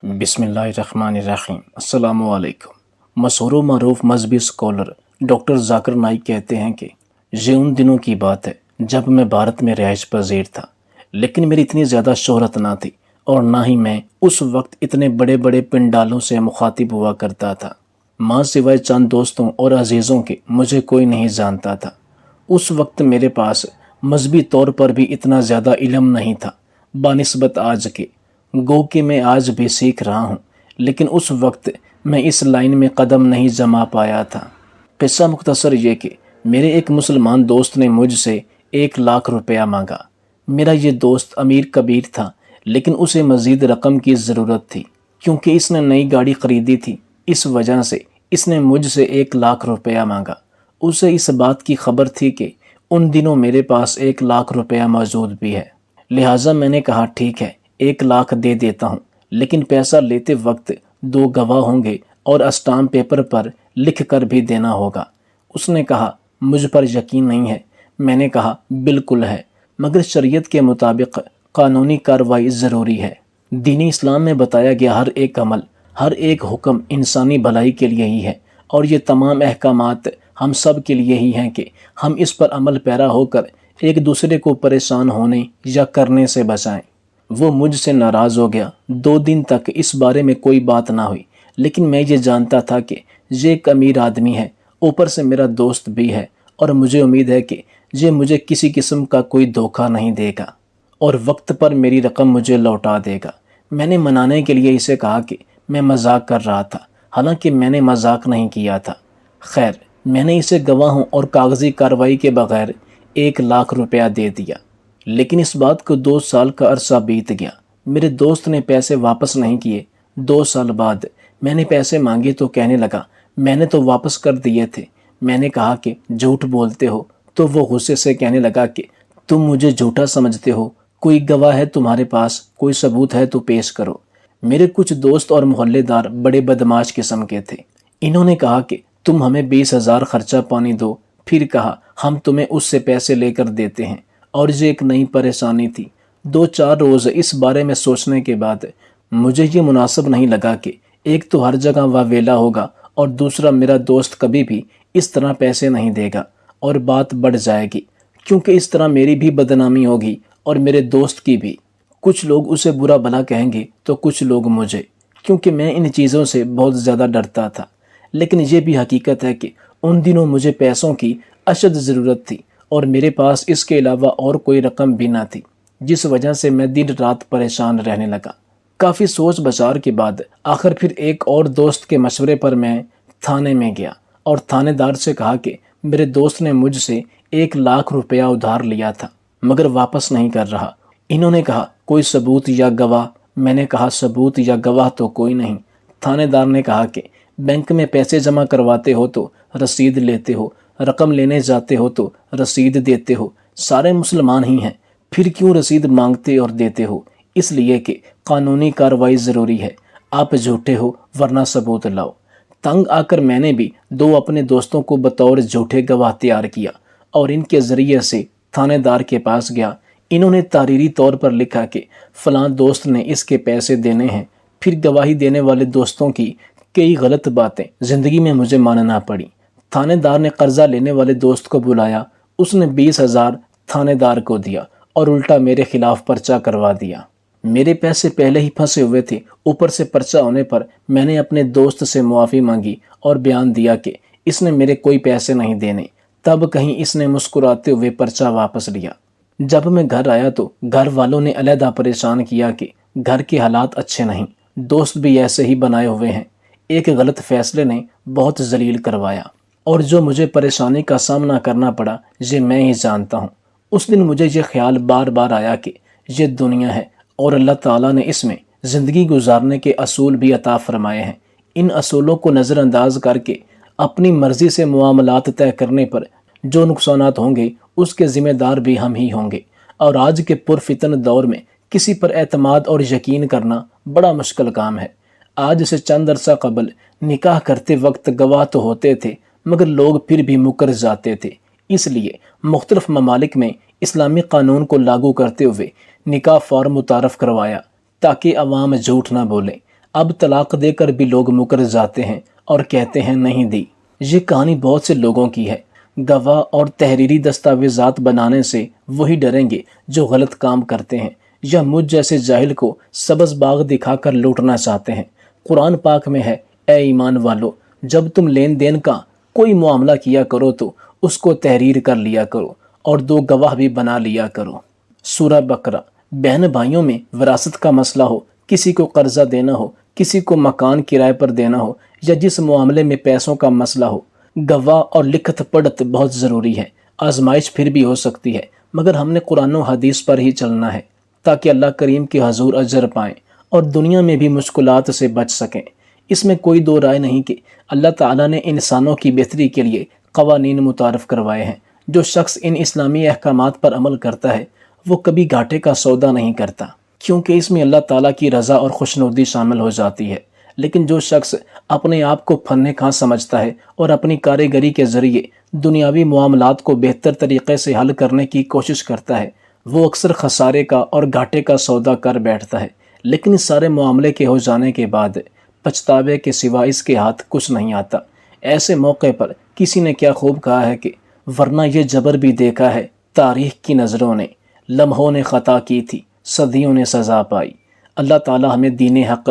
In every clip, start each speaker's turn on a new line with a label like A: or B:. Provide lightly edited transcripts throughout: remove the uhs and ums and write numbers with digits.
A: بسم اللہ الرحمن الرحیم۔ السلام علیکم۔ مشہور و معروف مذہبی اسکالر ڈاکٹر ذاکر نائک کہتے ہیں کہ یہ ان دنوں کی بات ہے جب میں بھارت میں رہائش پذیر تھا، لیکن میری اتنی زیادہ شہرت نہ تھی اور نہ ہی میں اس وقت اتنے بڑے بڑے پنڈالوں سے مخاطب ہوا کرتا تھا۔ ماں سوائے چند دوستوں اور عزیزوں کے مجھے کوئی نہیں جانتا تھا۔ اس وقت میرے پاس مذہبی طور پر بھی اتنا زیادہ علم نہیں تھا بنسبت آج کے، گو کہ میں آج بھی سیکھ رہا ہوں، لیکن اس وقت میں اس لائن میں قدم نہیں جما پایا تھا۔ قصہ مختصر یہ کہ میرے ایک مسلمان دوست نے مجھ سے 1,00,000 روپیہ مانگا۔ میرا یہ دوست امیر کبیر تھا، لیکن اسے مزید رقم کی ضرورت تھی کیونکہ اس نے نئی گاڑی خریدی تھی۔ اس وجہ سے اس نے مجھ سے 1,00,000 روپیہ مانگا۔ اسے اس بات کی خبر تھی کہ ان دنوں میرے پاس 1,00,000 روپیہ موجود بھی ہے، لہٰذا میں نے کہا ٹھیک ہے 1,00,000 دے دیتا ہوں، لیکن پیسہ لیتے وقت 2 گواہ ہوں گے اور اسٹامپ پیپر پر لکھ کر بھی دینا ہوگا۔ اس نے کہا مجھ پر یقین نہیں ہے۔ میں نے کہا بالکل ہے، مگر شریعت کے مطابق قانونی کارروائی ضروری ہے۔ دین اسلام میں بتایا گیا ہر ایک عمل، ہر ایک حکم انسانی بھلائی کے لیے ہی ہے، اور یہ تمام احکامات ہم سب کے لیے ہی ہیں کہ ہم اس پر عمل پیرا ہو کر ایک دوسرے کو پریشان ہونے یا کرنے سے بچائیں۔ وہ مجھ سے ناراض ہو گیا۔ 2 دن تک اس بارے میں کوئی بات نہ ہوئی، لیکن میں یہ جانتا تھا کہ یہ ایک امیر آدمی ہے، اوپر سے میرا دوست بھی ہے، اور مجھے امید ہے کہ یہ مجھے کسی قسم کا کوئی دھوکہ نہیں دے گا اور وقت پر میری رقم مجھے لوٹا دے گا۔ میں نے منانے کے لیے اسے کہا کہ میں مذاق کر رہا تھا، حالانکہ میں نے مذاق نہیں کیا تھا۔ خیر، میں نے اسے گواہوں اور کاغذی کارروائی کے بغیر 1,00,000 روپیہ دے دیا، لیکن اس بات کو 2 سال کا عرصہ بیت گیا۔ میرے دوست نے پیسے واپس نہیں کیے۔ 2 سال بعد میں نے پیسے مانگے تو کہنے لگا میں نے تو واپس کر دیے تھے۔ میں نے کہا کہ جھوٹ بولتے ہو، تو وہ غصے سے کہنے لگا کہ تم مجھے جھوٹا سمجھتے ہو، کوئی گواہ ہے تمہارے پاس، کوئی ثبوت ہے تو پیش کرو۔ میرے کچھ دوست اور محلے دار بڑے بدمعاش قسم کے تھے۔ انہوں نے کہا کہ تم ہمیں 20,000 خرچہ پانی دو، پھر کہا ہم تمہیں اس سے پیسے لے کر دیتے ہیں، اور یہ ایک نئی پریشانی تھی۔ 2-4 روز اس بارے میں سوچنے کے بعد مجھے یہ مناسب نہیں لگا کہ ایک تو ہر جگہ واویلا ہوگا، اور دوسرا میرا دوست کبھی بھی اس طرح پیسے نہیں دے گا اور بات بڑھ جائے گی، کیونکہ اس طرح میری بھی بدنامی ہوگی اور میرے دوست کی بھی۔ کچھ لوگ اسے برا بھلا کہیں گے تو کچھ لوگ مجھے، کیونکہ میں ان چیزوں سے بہت زیادہ ڈرتا تھا۔ لیکن یہ بھی حقیقت ہے کہ ان دنوں مجھے پیسوں کی اشد ضرورت تھی، اور میرے پاس اس کے علاوہ اور کوئی رقم بھی نہ تھی، جس وجہ سے میں دن رات پریشان رہنے لگا۔ کافی سوچ بچار کے بعد آخر پھر ایک اور دوست کے مشورے پر میں تھانے میں گیا اور تھانے دار سے کہا کہ میرے دوست نے مجھ سے 1,00,000 روپیہ ادھار لیا تھا، مگر واپس نہیں کر رہا۔ انہوں نے کہا کوئی ثبوت یا گواہ؟ میں نے کہا ثبوت یا گواہ تو کوئی نہیں۔ تھانے دار نے کہا کہ بینک میں پیسے جمع کرواتے ہو تو رسید لیتے ہو، رقم لینے جاتے ہو تو رسید دیتے ہو، سارے مسلمان ہی ہیں، پھر کیوں رسید مانگتے اور دیتے ہو؟ اس لیے کہ قانونی کارروائی ضروری ہے، آپ جھوٹے ہو ورنہ ثبوت لاؤ۔ تنگ آ کر میں نے بھی 2 اپنے دوستوں کو بطور جھوٹے گواہ تیار کیا اور ان کے ذریعے سے تھانے دار کے پاس گیا۔ انہوں نے تحریری طور پر لکھا کہ فلاں دوست نے اس کے پیسے دینے ہیں۔ پھر گواہی دینے والے دوستوں کی کئی غلط باتیں زندگی میں مجھے ماننا پڑی۔ تھانے دار نے قرضہ لینے والے دوست کو بلایا، اس نے 20,000 تھانے دار کو دیا اور الٹا میرے خلاف پرچہ کروا دیا۔ میرے پیسے پہلے ہی پھنسے ہوئے تھے، اوپر سے پرچہ ہونے پر میں نے اپنے دوست سے معافی مانگی اور بیان دیا کہ اس نے میرے کوئی پیسے نہیں دینے۔ تب کہیں اس نے مسکراتے ہوئے پرچہ واپس لیا۔ جب میں گھر آیا تو گھر والوں نے علیحدہ پریشان کیا کہ گھر کے حالات اچھے نہیں، دوست بھی ایسے ہی بنائے ہوئے ہیں۔ ایک غلط فیصلے نے بہت ذلیل کروایا، اور جو مجھے پریشانی کا سامنا کرنا پڑا یہ میں ہی جانتا ہوں۔ اس دن مجھے یہ خیال بار بار آیا کہ یہ دنیا ہے اور اللہ تعالیٰ نے اس میں زندگی گزارنے کے اصول بھی عطا فرمائے ہیں۔ ان اصولوں کو نظر انداز کر کے اپنی مرضی سے معاملات طے کرنے پر جو نقصانات ہوں گے اس کے ذمہ دار بھی ہم ہی ہوں گے، اور آج کے پرفتن دور میں کسی پر اعتماد اور یقین کرنا بڑا مشکل کام ہے۔ آج سے چند عرصہ قبل نکاح کرتے وقت گواہ تو ہوتے تھے، مگر لوگ پھر بھی مکر جاتے تھے۔ اس لیے مختلف ممالک میں اسلامی قانون کو لاگو کرتے ہوئے نکاح فارم متعارف کروایا تاکہ عوام جھوٹ نہ بولیں۔ اب طلاق دے کر بھی لوگ مکر جاتے ہیں اور کہتے ہیں نہیں دی۔ یہ کہانی بہت سے لوگوں کی ہے۔ گواہ اور تحریری دستاویزات بنانے سے وہی ڈریں گے جو غلط کام کرتے ہیں یا مجھ جیسے جاہل کو سبز باغ دکھا کر لوٹنا چاہتے ہیں۔ قرآن پاک میں ہے، اے ایمان والو، جب تم لین دین کا کوئی معاملہ کیا کرو تو اس کو تحریر کر لیا کرو اور 2 گواہ بھی بنا لیا کرو۔ سورہ بقرہ۔ بہن بھائیوں میں وراثت کا مسئلہ ہو، کسی کو قرضہ دینا ہو، کسی کو مکان کرائے پر دینا ہو یا جس معاملے میں پیسوں کا مسئلہ ہو، گواہ اور لکھت پڑھت بہت ضروری ہے۔ آزمائش پھر بھی ہو سکتی ہے، مگر ہم نے قرآن و حدیث پر ہی چلنا ہے تاکہ اللہ کریم کے حضور اجر پائیں اور دنیا میں بھی مشکلات سے بچ سکیں۔ اس میں کوئی دو رائے نہیں کہ اللہ تعالیٰ نے انسانوں کی بہتری کے لیے قوانین متعارف کروائے ہیں۔ جو شخص ان اسلامی احکامات پر عمل کرتا ہے وہ کبھی گھاٹے کا سودا نہیں کرتا، کیونکہ اس میں اللہ تعالیٰ کی رضا اور خوشنودی شامل ہو جاتی ہے۔ لیکن جو شخص اپنے آپ کو فن خاں سمجھتا ہے اور اپنی کاریگری کے ذریعے دنیاوی معاملات کو بہتر طریقے سے حل کرنے کی کوشش کرتا ہے، وہ اکثر خسارے کا اور گھاٹے کا سودا کر بیٹھتا ہے، لیکن اس سارے معاملے کے ہو جانے کے بعد پچھتاوے کے سوا اس کے ہاتھ کچھ نہیں آتا۔ ایسے موقع پر کسی نے کیا خوب کہا ہے کہ ورنہ یہ جبر بھی دیکھا ہے تاریخ کی نظروں نے، لمحوں نے خطا کی تھی، صدیوں نے سزا پائی۔ اللہ تعالی ہمیں دین حق،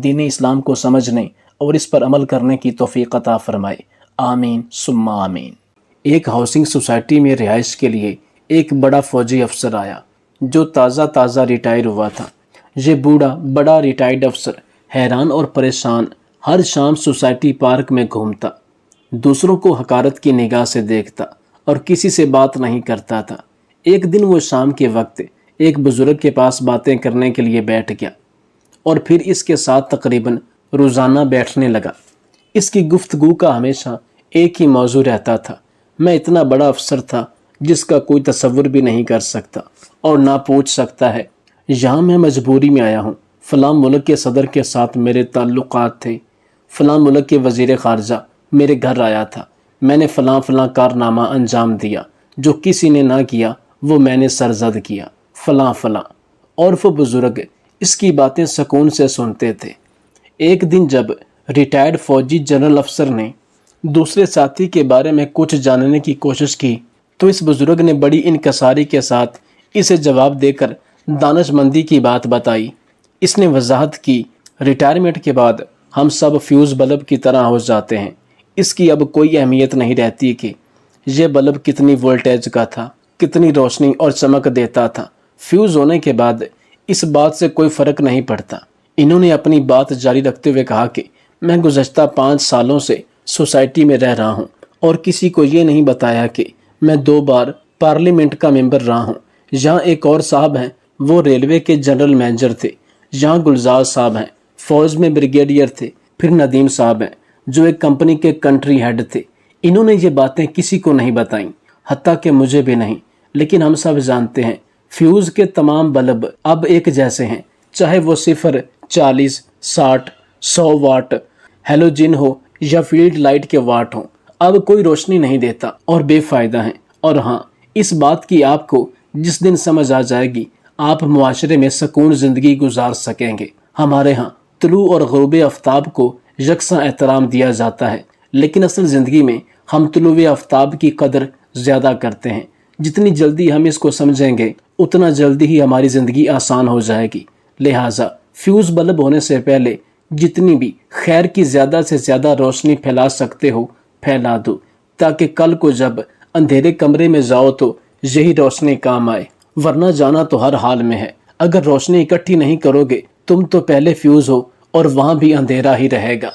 A: دین اسلام کو سمجھنے اور اس پر عمل کرنے کی توفیق عطا فرمائے، آمین ثم آمین۔ ایک ہاؤسنگ سوسائٹی میں رہائش کے لیے ایک بڑا فوجی افسر آیا جو تازہ ریٹائر ہوا تھا۔ یہ بوڑھا بڑا ریٹائرڈ افسر حیران اور پریشان ہر شام سوسائٹی پارک میں گھومتا، دوسروں کو حقارت کی نگاہ سے دیکھتا اور کسی سے بات نہیں کرتا تھا۔ ایک دن وہ شام کے وقت ایک بزرگ کے پاس باتیں کرنے کے لیے بیٹھ گیا اور پھر اس کے ساتھ تقریباً روزانہ بیٹھنے لگا۔ اس کی گفتگو کا ہمیشہ ایک ہی موضوع رہتا تھا، میں اتنا بڑا افسر تھا جس کا کوئی تصور بھی نہیں کر سکتا اور نہ پوچھ سکتا ہے۔ یہاں میں مجبوری میں آیا ہوں، فلاں ملک کے صدر کے ساتھ میرے تعلقات تھے، فلاں ملک کے وزیر خارجہ میرے گھر آیا تھا، میں نے فلاں کارنامہ انجام دیا، جو کسی نے نہ کیا وہ میں نے سرزد کیا، فلاں۔ اور وہ بزرگ اس کی باتیں سکون سے سنتے تھے۔ ایک دن جب ریٹائرڈ فوجی جنرل افسر نے دوسرے ساتھی کے بارے میں کچھ جاننے کی کوشش کی تو اس بزرگ نے بڑی انکساری کے ساتھ اسے جواب دے کر دانش مندی کی بات بتائی۔ اس نے وضاحت کی، ریٹائرمنٹ کے بعد ہم سب فیوز بلب کی طرح ہو جاتے ہیں، اس کی اب کوئی اہمیت نہیں رہتی کہ یہ بلب کتنی وولٹیج کا تھا، کتنی روشنی اور چمک دیتا تھا۔ فیوز ہونے کے بعد اس بات سے کوئی فرق نہیں پڑتا۔ انہوں نے اپنی بات جاری رکھتے ہوئے کہا کہ میں گزشتہ 5 سالوں سے سوسائٹی میں رہ رہا ہوں اور کسی کو یہ نہیں بتایا کہ میں 2 بار پارلیمنٹ کا ممبر رہا ہوں۔ یہاں ایک اور صاحب ہیں، وہ ریلوے کے جنرل مینیجر تھے۔ یہاں گلزار صاحب ہیں، فوج میں بریگیڈیئر تھے۔ پھر ندیم صاحب ہیں جو ایک کمپنی کے کنٹری ہیڈ تھے۔ انہوں نے یہ باتیں کسی کو نہیں بتائیں، حتیٰ کہ مجھے بھی نہیں، لیکن ہم سب جانتے ہیں فیوز کے تمام بلب اب ایک جیسے ہیں، چاہے وہ 0، 40، 60، 100 واٹ ہیلوجن ہو یا فیلڈ لائٹ کے واٹ ہوں، اب کوئی روشنی نہیں دیتا اور بے فائدہ ہیں۔ اور ہاں، اس بات کی آپ کو جس دن سمجھ آ جائے گی آپ معاشرے میں سکون زندگی گزار سکیں گے۔ ہمارے ہاں طلوع اور غروب آفتاب کو یکساں احترام دیا جاتا ہے، لیکن اصل زندگی میں ہم طلوع آفتاب کی قدر زیادہ کرتے ہیں۔ جتنی جلدی ہم اس کو سمجھیں گے اتنا جلدی ہی ہماری زندگی آسان ہو جائے گی۔ لہٰذا فیوز بلب ہونے سے پہلے جتنی بھی خیر کی زیادہ سے زیادہ روشنی پھیلا سکتے ہو پھیلا دو، تاکہ کل کو جب اندھیرے کمرے میں جاؤ تو یہی روشنی کام آئے، ورنہ جانا تو ہر حال میں ہے۔ اگر روشنی اکٹھی نہیں کرو گے تم تو پہلے فیوز ہو اور وہاں بھی اندھیرا ہی رہے گا۔